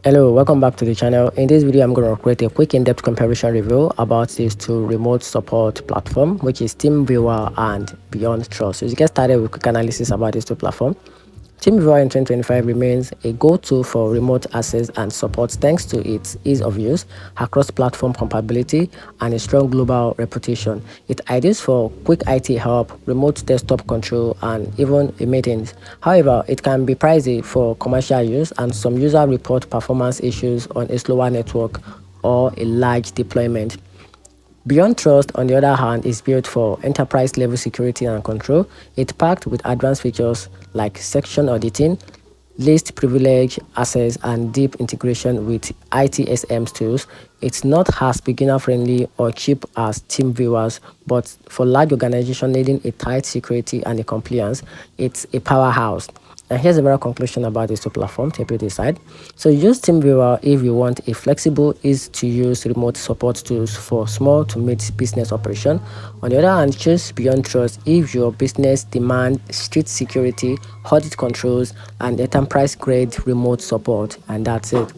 Hello, welcome back to the channel. In this video, I'm going to create a quick in-depth comparison review about these two remote support platform, which is TeamViewer and BeyondTrust. So to get started with quick analysis about these two platforms, TeamViewer in 2025 remains a go-to for remote access and support thanks to its ease of use, across platform compatibility, and a strong global reputation. It ideal for quick IT help, remote desktop control, and even meetings. However, it can be pricey for commercial use, and some users report performance issues on a slower network or a large deployment. BeyondTrust, on the other hand, is built for enterprise-level security and control. It's packed with advanced features like section auditing, least privilege access, and deep integration with ITSM tools. It's not as beginner-friendly or cheap as TeamViewers, but for large organizations needing a tight security and a compliance, it's a powerhouse. And here's a very conclusion about these two platforms, help you decide. So use TeamViewer if you want a flexible, easy-to-use remote support tools for small to mid business operation. On the other hand, choose BeyondTrust if your business demand strict security, audit controls, and enterprise-grade remote support. And that's it.